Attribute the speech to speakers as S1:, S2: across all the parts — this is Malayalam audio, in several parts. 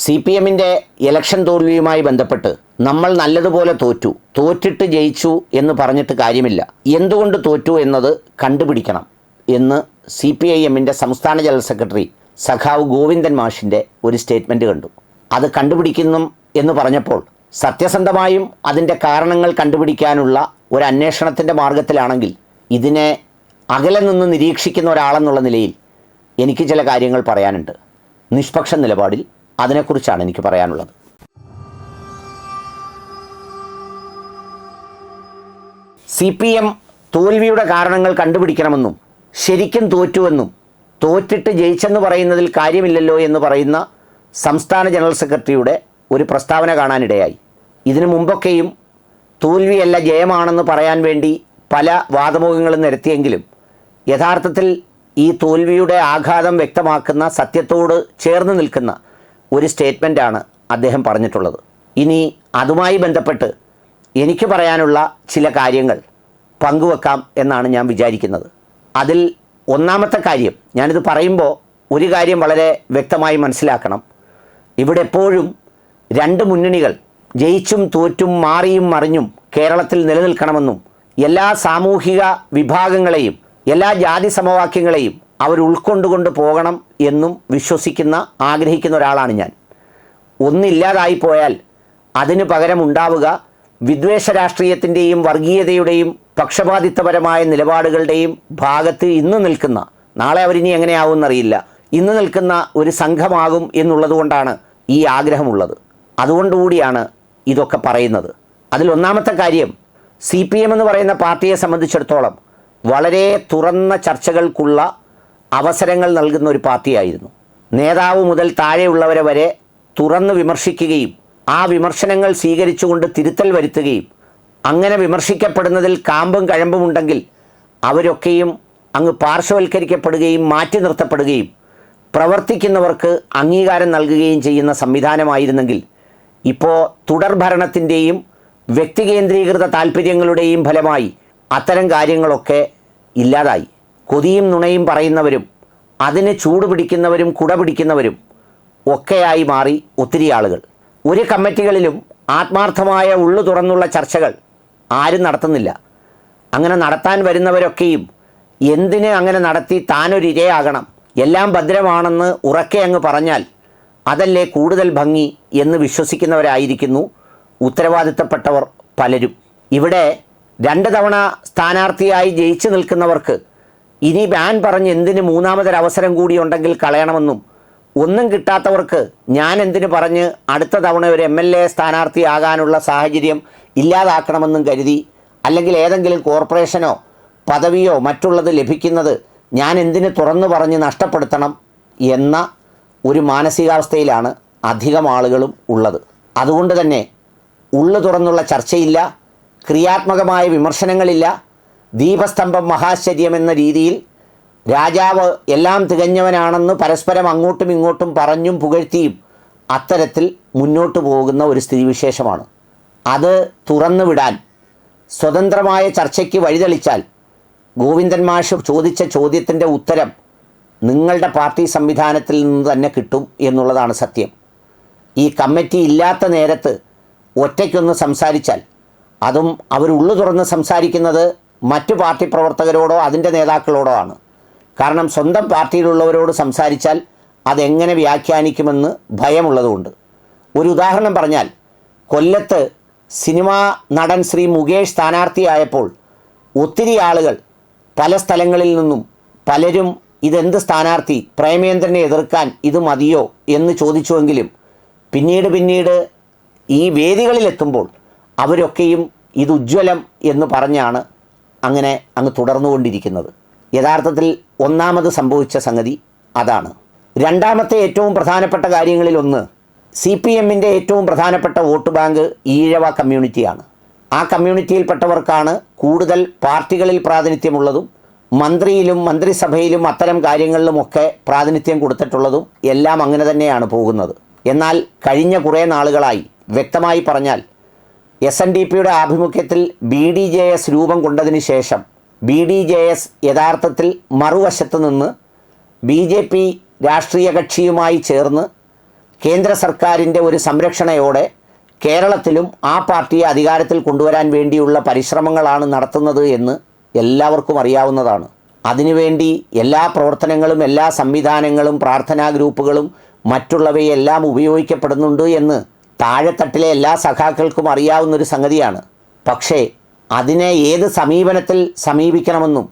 S1: CPMൻ്റെ ഇലക്ഷൻ തോൽവിയുമായി ബന്ധപ്പെട്ട് നമ്മൾ നല്ലതുപോലെ തോറ്റിട്ട് ജയിച്ചു എന്ന് പറഞ്ഞിട്ട് കാര്യമില്ല. എന്തുകൊണ്ട് തോറ്റു എന്നത് കണ്ടുപിടിക്കണം എന്ന് CPIMൻ്റെ സംസ്ഥാന ജനറൽ സെക്രട്ടറി സഖാവ് ഗോവിന്ദൻ മാഷിൻ്റെ ഒരു സ്റ്റേറ്റ്മെൻറ്റ് കണ്ടു. അത് കണ്ടുപിടിക്കുന്നു എന്ന് പറഞ്ഞപ്പോൾ സത്യസന്ധമായും അതിൻ്റെ കാരണങ്ങൾ കണ്ടുപിടിക്കാനുള്ള ഒരു അന്വേഷണത്തിൻ്റെ മാർഗത്തിലാണെങ്കിൽ ഇതിനെ അകലെ നിന്ന് നിരീക്ഷിക്കുന്ന ഒരാളെന്നുള്ള നിലയിൽ എനിക്ക് ചില കാര്യങ്ങൾ പറയാനുണ്ട്. നിഷ്പക്ഷ നിലപാടിൽ അതിനെക്കുറിച്ചാണ് എനിക്ക് പറയാനുള്ളത്. CPM തോൽവിയുടെ കാരണങ്ങൾ കണ്ടുപിടിക്കണമെന്നും ശരിക്കും തോറ്റുവെന്നും തോറ്റിട്ട് ജയിച്ചെന്ന് പറയുന്നതിൽ കാര്യമില്ലല്ലോ എന്ന് പറയുന്ന സംസ്ഥാന ജനറൽ സെക്രട്ടറിയുടെ ഒരു പ്രസ്താവന കാണാനിടയായി. ഇതിനു മുമ്പൊക്കെയും തോൽവിയല്ല ജയമാണെന്ന് പറയാൻ വേണ്ടി പല വാദമുഖങ്ങളും നിരത്തിയെങ്കിലും യഥാർത്ഥത്തിൽ ഈ തോൽവിയുടെ ആഘാതം വ്യക്തമാക്കുന്ന സത്യത്തോട് ചേർന്ന് നിൽക്കുന്ന ഒരു സ്റ്റേറ്റ്മെൻറ്റാണ് അദ്ദേഹം പറഞ്ഞിട്ടുള്ളത്. ഇനി അതുമായി ബന്ധപ്പെട്ട് എനിക്ക് പറയാനുള്ള ചില കാര്യങ്ങൾ പങ്കുവെക്കാം എന്നാണ് ഞാൻ വിചാരിക്കുന്നത്. അതിൽ ഒന്നാമത്തെ കാര്യം, ഞാനിത് പറയുമ്പോൾ ഒരു കാര്യം വളരെ വ്യക്തമായി മനസ്സിലാക്കണം. ഇവിടെ എപ്പോഴും രണ്ട് മുന്നണികൾ ജയിച്ചും തോറ്റും മാറിയും മറിഞ്ഞും കേരളത്തിൽ നിലനിൽക്കണമെന്നും എല്ലാ സാമൂഹിക വിഭാഗങ്ങളെയും എല്ലാ ജാതി സമവാക്യങ്ങളെയും അവർ ഉൾക്കൊണ്ടുകൊണ്ട് പോകണം എന്നും വിശ്വസിക്കുന്ന ആഗ്രഹിക്കുന്ന ഒരാളാണ് ഞാൻ. ഒന്നില്ലാതായി പോയാൽ അതിന് പകരം ഉണ്ടാവുക വിദ്വേഷ രാഷ്ട്രീയത്തിൻ്റെയും വർഗീയതയുടെയും പക്ഷപാതിത്വപരമായ നിലപാടുകളുടെയും ഭാഗത്ത് ഇന്ന് നിൽക്കുന്ന, നാളെ അവരിനി എങ്ങനെയാവുമെന്നറിയില്ല, ഇന്ന് നിൽക്കുന്ന ഒരു സംഘമാകും എന്നുള്ളതുകൊണ്ടാണ് ഈ ആഗ്രഹമുള്ളത്. അതുകൊണ്ടുകൂടിയാണ് ഇതൊക്കെ പറയുന്നത്. അതിലൊന്നാമത്തെ കാര്യം, CPM എന്ന് പറയുന്ന പാർട്ടിയെ സംബന്ധിച്ചിടത്തോളം വളരെ തുറന്ന ചർച്ചകൾക്കുള്ള അവസരങ്ങൾ നൽകുന്ന ഒരു പാർട്ടിയായിരുന്നു. നേതാവ് മുതൽ താഴെയുള്ളവരെ വരെ തുറന്ന് വിമർശിക്കുകയും ആ വിമർശനങ്ങൾ സ്വീകരിച്ചുകൊണ്ട് തിരുത്തൽ വരുത്തുകയും അങ്ങനെ വിമർശിക്കപ്പെടുന്നതിൽ കാമ്പും കഴമ്പും ഉണ്ടെങ്കിൽ അവരൊക്കെയും അങ്ങ് പാർശ്വവൽക്കരിക്കപ്പെടുകയും മാറ്റി നിർത്തപ്പെടുകയും പ്രവർത്തിക്കുന്നവർക്ക് അംഗീകാരം നൽകുകയും ചെയ്യുന്ന സംവിധാനമായിരുന്നെങ്കിൽ ഇപ്പോൾ തുടർഭരണത്തിൻ്റെയും വ്യക്തികേന്ദ്രീകൃത താൽപ്പര്യങ്ങളുടെയും ഫലമായി അത്തരം കാര്യങ്ങളൊക്കെ ഇല്ലാതായി. കൊതിയും നുണയും പറയുന്നവരും അതിന് ചൂട് പിടിക്കുന്നവരും കുട പിടിക്കുന്നവരും ഒക്കെയായി മാറി ഒത്തിരി ആളുകൾ. ഒരു കമ്മിറ്റികളിലും ആത്മാർത്ഥമായ ഉള്ളു തുറന്നുള്ള ചർച്ചകൾ ആരും നടത്തുന്നില്ല. അങ്ങനെ നടത്താൻ വരുന്നവരൊക്കെയും എന്തിന് അങ്ങനെ നടത്തി താനൊരിരയാകണം, എല്ലാം ഭദ്രമാണെന്ന് ഉറക്കെ അങ്ങ് പറഞ്ഞാൽ അതല്ലേ കൂടുതൽ ഭംഗി എന്ന് വിശ്വസിക്കുന്നവരായിരിക്കുന്നു ഉത്തരവാദിത്തപ്പെട്ടവർ പലരും. ഇവിടെ 2 തവണ സ്ഥാനാർത്ഥിയായി ജയിച്ചു നിൽക്കുന്നവർക്ക് ഇനി ബാൻ പറഞ്ഞ് എന്തിന് മൂന്നാമതൊരവസരം കൂടി ഉണ്ടെങ്കിൽ കളയണമെന്നും, ഒന്നും കിട്ടാത്തവർക്ക് ഞാൻ എന്തിനു പറഞ്ഞ് അടുത്ത തവണ ഒരു MLA സ്ഥാനാർത്ഥിയാകാനുള്ള സാഹചര്യം ഇല്ലാതാക്കണമെന്നും കരുതി, അല്ലെങ്കിൽ ഏതെങ്കിലും കോർപ്പറേഷനോ പദവിയോ മറ്റുള്ളത് ലഭിക്കുന്നത് ഞാൻ എന്തിന് തുറന്നു പറഞ്ഞ് നഷ്ടപ്പെടുത്തണം എന്ന ഒരു മാനസികാവസ്ഥയിലാണ് അധികം ആളുകളും ഉള്ളത്. അതുകൊണ്ട് തന്നെ ഉള്ളു തുറന്നുള്ള ചർച്ചയില്ല, ക്രിയാത്മകമായ വിമർശനങ്ങളില്ല. ദീപസ്തംഭം മഹാശ്ചര്യം എന്ന രീതിയിൽ രാജാവ് എല്ലാം തികഞ്ഞവനാണെന്ന് പരസ്പരം അങ്ങോട്ടും ഇങ്ങോട്ടും പറഞ്ഞും പുകഴ്ത്തിയും അത്തരത്തിൽ മുന്നോട്ട് പോകുന്ന ഒരു സ്ഥിതിവിശേഷമാണ്. അത് തുറന്നു വിടാൻ, സ്വതന്ത്രമായ ചർച്ചയ്ക്ക് വഴിതെളിച്ചാൽ ഗോവിന്ദൻ മാഷ് ചോദിച്ച ചോദ്യത്തിൻ്റെ ഉത്തരം നിങ്ങളുടെ പാർട്ടി സംവിധാനത്തിൽ നിന്ന് തന്നെ കിട്ടും എന്നുള്ളതാണ് സത്യം. ഈ കമ്മിറ്റി ഇല്ലാത്ത നേരത്ത് ഒറ്റയ്ക്കൊന്ന് സംസാരിച്ചാൽ, അതും അവരുള്ളു തുറന്ന് സംസാരിക്കുന്നത് മറ്റു പാർട്ടി പ്രവർത്തകരോടോ അതിൻ്റെ നേതാക്കളോടോ ആണ്. കാരണം സ്വന്തം പാർട്ടിയിലുള്ളവരോട് സംസാരിച്ചാൽ അതെങ്ങനെ വ്യാഖ്യാനിക്കുമെന്ന് ഭയമുള്ളതുകൊണ്ട്. ഒരു ഉദാഹരണം പറഞ്ഞാൽ, കൊല്ലത്ത് സിനിമാ നടൻ ശ്രീ മുകേഷ് സ്ഥാനാർത്ഥിയായപ്പോൾ ഒത്തിരി ആളുകൾ പല സ്ഥലങ്ങളിൽ നിന്നും പലരും ഇതെന്ത് സ്ഥാനാർത്ഥി, പ്രേമേന്ദ്രനെ എതിർക്കാൻ ഇത് മതിയോ എന്ന് ചോദിച്ചുവെങ്കിലും പിന്നീട് ഈ വേദികളിലെത്തുമ്പോൾ അവരൊക്കെയും ഇത് ഉജ്ജ്വലം എന്ന് പറഞ്ഞാണ് അങ്ങനെ അങ്ങ് തുടർന്നുകൊണ്ടിരിക്കുന്നത്. യഥാർത്ഥത്തിൽ ഒന്നാമത് സംഭവിച്ച സംഗതി അതാണ്. രണ്ടാമത്തെ ഏറ്റവും പ്രധാനപ്പെട്ട കാര്യങ്ങളിലൊന്ന്, CPMൻ്റെ ഏറ്റവും പ്രധാനപ്പെട്ട വോട്ട് ബാങ്ക് ഈഴവ കമ്മ്യൂണിറ്റിയാണ്. ആ കമ്മ്യൂണിറ്റിയിൽപ്പെട്ടവർക്കാണ് കൂടുതൽ പാർട്ടികളിൽ പ്രാതിനിധ്യമുള്ളതും മന്ത്രിയിലും മന്ത്രിസഭയിലും അത്തരം കാര്യങ്ങളിലുമൊക്കെ പ്രാതിനിധ്യം കൊടുത്തിട്ടുള്ളതും എല്ലാം അങ്ങനെ തന്നെയാണ് പോകുന്നത്. എന്നാൽ കഴിഞ്ഞ കുറേ നാളുകളായി, വ്യക്തമായി പറഞ്ഞാൽ SNDPയുടെ ആഭിമുഖ്യത്തിൽ BDJS രൂപം കൊണ്ടതിന് ശേഷം BDJS യഥാർത്ഥത്തിൽ മറുവശത്ത് നിന്ന് BJP രാഷ്ട്രീയ കക്ഷിയുമായി ചേർന്ന് കേന്ദ്ര സർക്കാരിൻ്റെ ഒരു സംരക്ഷണയോടെ കേരളത്തിലും ആ പാർട്ടിയെ അധികാരത്തിൽ കൊണ്ടുവരാൻ വേണ്ടിയുള്ള പരിശ്രമങ്ങളാണ് നടത്തുന്നത് എന്ന് എല്ലാവർക്കും അറിയാവുന്നതാണ്. അതിനുവേണ്ടി എല്ലാ പ്രവർത്തനങ്ങളും എല്ലാ സംവിധാനങ്ങളും പ്രാർത്ഥനാ ഗ്രൂപ്പുകളും മറ്റുള്ളവയെല്ലാം ഉപയോഗിക്കപ്പെടുന്നുണ്ട് എന്ന് താഴെത്തട്ടിലെ എല്ലാ സഖാക്കൾക്കും അറിയാവുന്നൊരു സംഗതിയാണ്. പക്ഷേ അതിനെ ഏത് സമീപനത്തിൽ സമീപിക്കണമെന്നും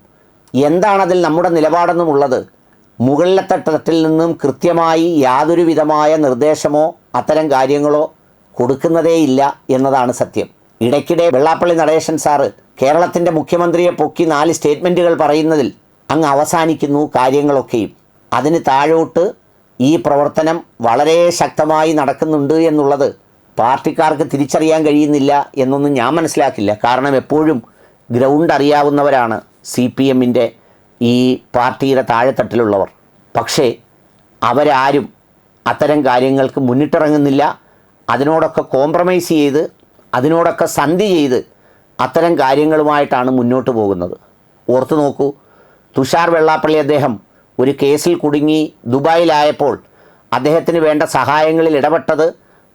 S1: എന്താണതിൽ നമ്മുടെ നിലപാടെന്നുമുള്ളത് മുകളിലത്തെ തട്ടിൽ നിന്നും കൃത്യമായി യാതൊരു വിധമായ നിർദ്ദേശമോ അത്തരം കാര്യങ്ങളോ കൊടുക്കുന്നതേയില്ല എന്നതാണ് സത്യം. ഇടയ്ക്കിടെ വെള്ളാപ്പള്ളി നടേശൻ സാറ് കേരളത്തിൻ്റെ മുഖ്യമന്ത്രിയെ പൊക്കി 4 സ്റ്റേറ്റ്മെൻറ്റുകൾ പറയുന്നതിൽ അങ്ങ് അവസാനിക്കുന്നു കാര്യങ്ങളൊക്കെയും. അതിന് താഴോട്ട് ഈ പ്രവർത്തനം വളരെ ശക്തമായി നടക്കുന്നുണ്ട് എന്നുള്ളത് പാർട്ടിക്കാർക്ക് തിരിച്ചറിയാൻ കഴിയുന്നില്ല എന്നൊന്നും ഞാൻ മനസ്സിലാക്കില്ല. കാരണം എപ്പോഴും ഗ്രൗണ്ട് അറിയാവുന്നവരാണ് CPMൻ്റെ ഈ പാർട്ടിയുടെ താഴെത്തട്ടിലുള്ളവർ. പക്ഷേ അവരാരും അത്തരം കാര്യങ്ങൾക്ക് മുന്നിട്ടിറങ്ങുന്നില്ല. അതിനോടൊക്കെ കോംപ്രമൈസ് ചെയ്ത് അതിനോടൊക്കെ സന്ധി ചെയ്ത് അത്തരം കാര്യങ്ങളുമായിട്ടാണ് മുന്നോട്ട് പോകുന്നത്. ഓർത്തു നോക്കൂ, തുഷാർ വെള്ളാപ്പള്ളി അദ്ദേഹം ഒരു കേസിൽ കുടുങ്ങി ദുബായിലായപ്പോൾ അദ്ദേഹത്തിന് വേണ്ട സഹായങ്ങളിൽ ഇടപെട്ടത്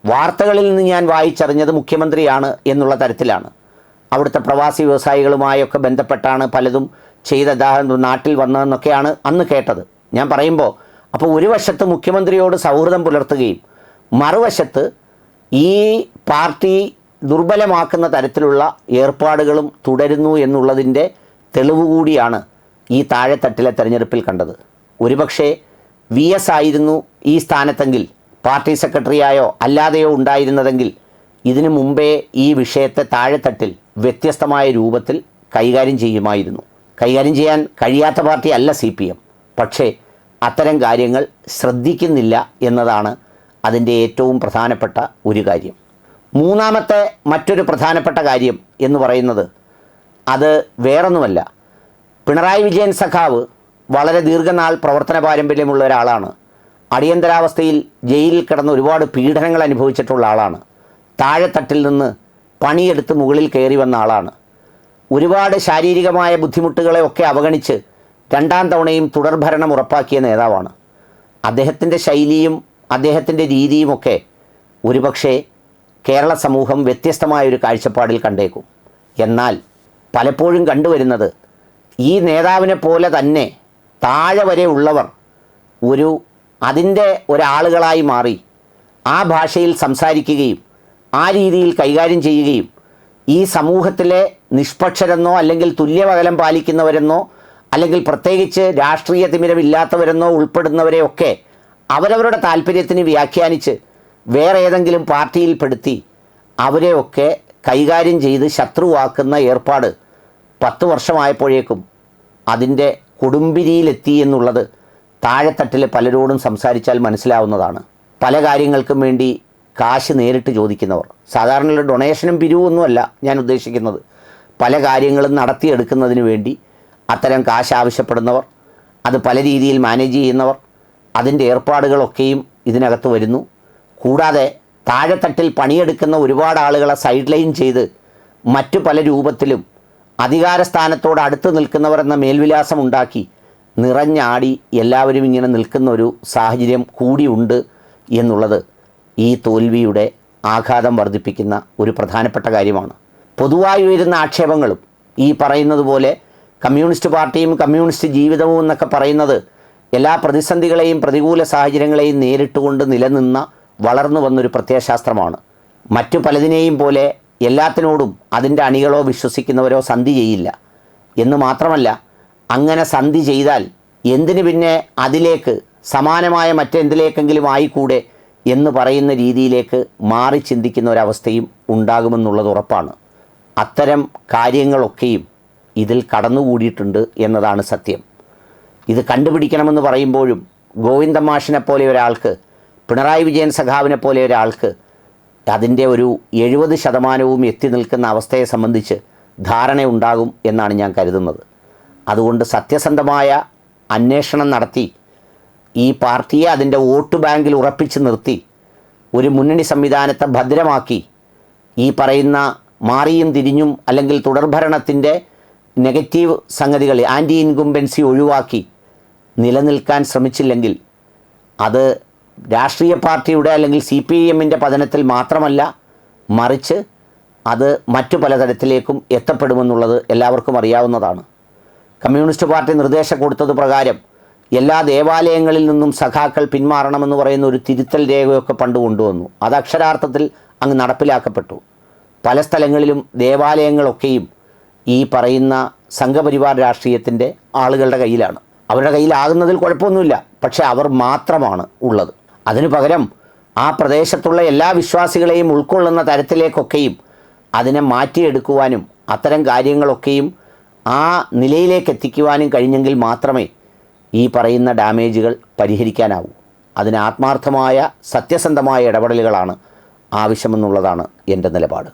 S1: വാർത്തകളിൽ നിന്ന് ഞാൻ വായിച്ചറിഞ്ഞത് മുഖ്യമന്ത്രിയാണ് എന്നുള്ള തരത്തിലാണ്. അവിടുത്തെ പ്രവാസി വ്യവസായികളുമായൊക്കെ ബന്ധപ്പെട്ടാണ് പലതും ചെയ്ത നാട്ടിൽ വന്നതെന്നൊക്കെയാണ് അന്ന് കേട്ടത്. ഞാൻ പറയുമ്പോൾ അപ്പോൾ ഒരു വശത്ത് മുഖ്യമന്ത്രിയോട് സൗഹൃദം പുലർത്തുകയും മറുവശത്ത് ഈ പാർട്ടി ദുർബലമാക്കുന്ന തരത്തിലുള്ള ഏർപ്പാടുകളും തുടരുന്നു എന്നുള്ളതിൻ്റെ തെളിവ് കൂടിയാണ് ഈ താഴെത്തട്ടിലെ തെരഞ്ഞെടുപ്പിൽ കണ്ടത്. ഒരുപക്ഷെ VS ആയിരുന്നു ഈ സ്ഥാനത്തെങ്കിൽ, പാർട്ടി സെക്രട്ടറിയായോ അല്ലാതെയോ ഉണ്ടായിരുന്നതെങ്കിൽ ഇതിനു മുമ്പേ ഈ വിഷയത്തെ താഴെത്തട്ടിൽ വ്യത്യസ്തമായ രൂപത്തിൽ കൈകാര്യം ചെയ്യുമായിരുന്നു. കൈകാര്യം ചെയ്യാൻ കഴിയാത്ത പാർട്ടി അല്ല CPM. പക്ഷേ അത്തരം കാര്യങ്ങൾ ശ്രദ്ധിക്കുന്നില്ല എന്നതാണ് അതിൻ്റെ ഏറ്റവും പ്രധാനപ്പെട്ട ഒരു കാര്യം. മൂന്നാമത്തെ മറ്റൊരു പ്രധാനപ്പെട്ട കാര്യം എന്ന് പറയുന്നത് അത് വേറൊന്നുമല്ല. പിണറായി വിജയൻ സഖാവ് വളരെ ദീർഘനാൾ പ്രവർത്തന പാരമ്പര്യമുള്ള ഒരാളാണ്. അടിയന്തരാവസ്ഥയിൽ ജയിലിൽ കിടന്ന് ഒരുപാട് പീഡനങ്ങൾ അനുഭവിച്ചിട്ടുള്ള ആളാണ്. താഴെത്തട്ടിൽ നിന്ന് പണിയെടുത്ത് മുകളിൽ കയറി വന്ന ആളാണ്. ഒരുപാട് ശാരീരികമായ ബുദ്ധിമുട്ടുകളെ ഒക്കെ അവഗണിച്ച് 2ാം തവണയും തുടർഭരണം ഉറപ്പാക്കിയ നേതാവാണ്. അദ്ദേഹത്തിൻ്റെ ശൈലിയും അദ്ദേഹത്തിൻ്റെ രീതിയുമൊക്കെ ഒരുപക്ഷെ കേരള സമൂഹം വ്യത്യസ്തമായൊരു കാഴ്ചപ്പാടിൽ കണ്ടേക്കും. എന്നാൽ പലപ്പോഴും കണ്ടുവരുന്നത് ഈ നേതാവിനെ പോലെ തന്നെ താഴെ വരെ ഉള്ളവർ അതിൻ്റെ ഒരാളുകളായി മാറി ആ ഭാഷയിൽ സംസാരിക്കുകയും ആ രീതിയിൽ കൈകാര്യം ചെയ്യുകയും ഈ സമൂഹത്തിലെ നിഷ്പക്ഷരെന്നോ അല്ലെങ്കിൽ തുല്യമകലം പാലിക്കുന്നവരെന്നോ അല്ലെങ്കിൽ പ്രത്യേകിച്ച് രാഷ്ട്രീയ തിമിരമില്ലാത്തവരെന്നോ ഉൾപ്പെടുന്നവരെയൊക്കെ അവരവരുടെ താല്പര്യത്തിന് വ്യാഖ്യാനിച്ച് വേറെ ഏതെങ്കിലും പാർട്ടിയിൽപ്പെടുത്തി അവരെയൊക്കെ കൈകാര്യം ചെയ്ത് ശത്രുവാക്കുന്ന ഏർപ്പാട് 10 വർഷമായപ്പോഴേക്കും അതിൻ്റെ കൊടുമ്പിരിയിലെത്തി എന്നുള്ളത് താഴെത്തട്ടിലെ പലരോടും സംസാരിച്ചാൽ മനസ്സിലാവുന്നതാണ്. പല കാര്യങ്ങൾക്കും വേണ്ടി കാശ് നേരിട്ട് ചോദിക്കുന്നവർ, സാധാരണ ഡൊണേഷനും പിരിവൊന്നുമല്ല ഞാൻ ഉദ്ദേശിക്കുന്നത്, പല കാര്യങ്ങളും നടത്തിയെടുക്കുന്നതിന് വേണ്ടി അത്തരം കാശ് ആവശ്യപ്പെടുന്നവർ, അത് പല രീതിയിൽ മാനേജ് ചെയ്യുന്നവർ, അതിൻ്റെ ഏർപ്പാടുകളൊക്കെയും ഇതിനകത്ത് വരുന്നു. കൂടാതെ താഴെത്തട്ടിൽ പണിയെടുക്കുന്ന ഒരുപാട് ആളുകളെ സൈഡ് ലൈൻ ചെയ്ത് മറ്റു പല രൂപത്തിലും അധികാരസ്ഥാനത്തോട് അടുത്ത് നിൽക്കുന്നവർ എന്ന മേൽവിലാസം ഉണ്ടാക്കി നിറഞ്ഞാടി എല്ലാവരും ഇങ്ങനെ നിൽക്കുന്ന ഒരു സാഹചര്യം കൂടിയുണ്ട് എന്നുള്ളത് ഈ തോൽവിയുടെ ആഘാതം വർദ്ധിപ്പിക്കുന്ന ഒരു പ്രധാനപ്പെട്ട കാര്യമാണ്. പൊതുവായി ഉയരുന്ന ആക്ഷേപങ്ങളും ഈ പറയുന്നത് പോലെ കമ്മ്യൂണിസ്റ്റ് പാർട്ടിയും കമ്മ്യൂണിസ്റ്റ് ജീവിതവും എന്നൊക്കെ പറയുന്നത് എല്ലാ പ്രതിസന്ധികളെയും പ്രതികൂല സാഹചര്യങ്ങളെയും നേരിട്ടുകൊണ്ട് നിലനിന്ന വളർന്നു വന്നൊരു പ്രത്യയശാസ്ത്രമാണ്. മറ്റു പലതിനെയും പോലെ എല്ലാത്തിനോടും അതിൻ്റെ അണികളോ വിശ്വസിക്കുന്നവരോ സന്ധി ചെയ്യില്ല എന്ന് മാത്രമല്ല, അങ്ങനെ സന്ധി ചെയ്താൽ എന്തിന് പിന്നെ അതിലേക്ക് സമാനമായ മറ്റെന്തിലേക്കെങ്കിലും ആയിക്കൂടെ എന്ന് പറയുന്ന രീതിയിലേക്ക് മാറി ചിന്തിക്കുന്ന ഒരവസ്ഥയും ഉണ്ടാകുമെന്നുള്ളത് ഉറപ്പാണ്. അത്തരം കാര്യങ്ങളൊക്കെയും ഇതിൽ കടന്നുകൂടിയിട്ടുണ്ട് എന്നതാണ് സത്യം. ഇത് കണ്ടുപിടിക്കണമെന്ന് പറയുമ്പോഴും ഗോവിന്ദൻ മാഷിനെ പോലെ ഒരാൾക്ക്, പിണറായി വിജയൻ സഖാവിനെ പോലെ ഒരാൾക്ക് അതിൻ്റെ ഒരു 70% എത്തി നിൽക്കുന്ന അവസ്ഥയെ സംബന്ധിച്ച് ധാരണയുണ്ടാകും എന്നാണ് ഞാൻ കരുതുന്നത്. അതുകൊണ്ട് സത്യസന്ധമായ അന്വേഷണം നടത്തി ഈ പാർട്ടിയെ അതിൻ്റെ വോട്ട് ബാങ്കിൽ ഉറപ്പിച്ച് നിർത്തി ഒരു മുന്നണി സംവിധാനത്തെ ഭദ്രമാക്കി ഈ പറയുന്ന മാറിയും തിരിഞ്ഞും അല്ലെങ്കിൽ തുടർഭരണത്തിൻ്റെ നെഗറ്റീവ് സംഗതികൾ, ആൻറ്റി ഇൻകുംബൻസി ഒഴിവാക്കി നിലനിൽക്കാൻ ശ്രമിച്ചില്ലെങ്കിൽ അത് രാഷ്ട്രീയ പാർട്ടിയുടെ അല്ലെങ്കിൽ CPIMൻ്റെ പതനത്തിൽ മാത്രമല്ല, മറിച്ച് അത് മറ്റു പലതരത്തിലേക്കും എത്തപ്പെടുമെന്നുള്ളത് എല്ലാവർക്കും അറിയാവുന്നതാണ്. കമ്മ്യൂണിസ്റ്റ് പാർട്ടി നിർദ്ദേശം കൊടുത്തത് പ്രകാരം എല്ലാ ദേവാലയങ്ങളിൽ നിന്നും സഖാക്കൾ പിന്മാറണമെന്ന് പറയുന്ന ഒരു തിരുത്തൽ രേഖയൊക്കെ പണ്ട് കൊണ്ടുവന്നു. അത് അക്ഷരാർത്ഥത്തിൽ അങ്ങ് നടപ്പിലാക്കപ്പെട്ടു. പല സ്ഥലങ്ങളിലും ദേവാലയങ്ങളൊക്കെയും ഈ പറയുന്ന സംഘപരിവാർ രാഷ്ട്രീയത്തിൻ്റെ ആളുകളുടെ കയ്യിലാണ്. അവരുടെ കയ്യിലാകുന്നതിൽ കുഴപ്പമൊന്നുമില്ല, പക്ഷേ അവർ മാത്രമാണ് ഉള്ളത്. അതിനു പകരം ആ പ്രദേശത്തുള്ള എല്ലാ വിശ്വാസികളെയും ഉൾക്കൊള്ളുന്ന തരത്തിലേക്കൊക്കെയും അതിനെ മാറ്റിയെടുക്കുവാനും അത്തരം കാര്യങ്ങളൊക്കെയും ആ നിലയിലേക്ക് എത്തിക്കുവാനും കഴിഞ്ഞെങ്കിൽ മാത്രമേ ഈ പറയുന്ന ഡാമേജുകൾ പരിഹരിക്കാനാവൂ. അതിന് ആത്മാർത്ഥമായ സത്യസന്ധമായ ഇടപെടലുകളാണ് ആവശ്യമെന്നുള്ളതാണ് എൻ്റെ നിലപാട്.